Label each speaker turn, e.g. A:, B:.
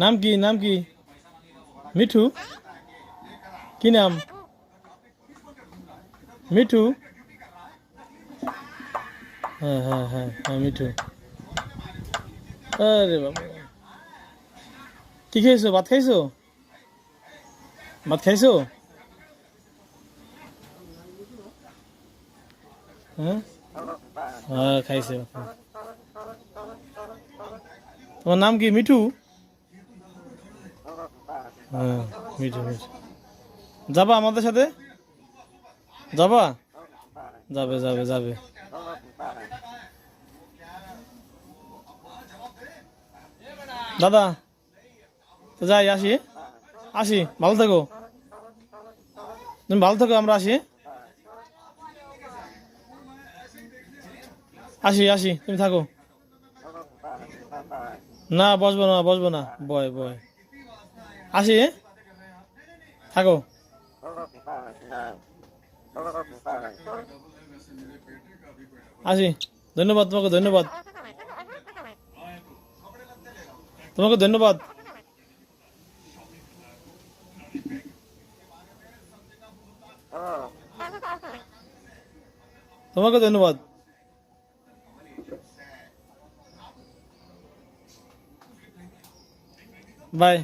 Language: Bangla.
A: নাম কি নাম কি? মিঠু? কি নাম? মিঠু? হ্যাঁ হ্যাঁ হ্যাঁ হ্যাঁ মিঠু। আরে বাবা, কি খাইছো? ভাত খাইছো? ভাত খাইছো? হ্যাঁ হ্যাঁ খাইছো। তোমার নাম কি? মিঠু? হ্যাঁ মিঠু মিঠু। যাবা আমাদের সাথে? যাবা? যাবে যাবে যাবে। দাদা, তো যাই, আসি। আসি, ভালো থাকো। তুমি ভালো থাকো, আমরা আসি। আসি আসি, তুমি থাকো। না বসবো না বসবো না, বয় বয়। আসি, থাকো। আসি। ধন্যবাদ তোমাকে, ধন্যবাদ তোমাকে, ধন্যবাদ তোমাকে, ধন্যবাদ। বাই।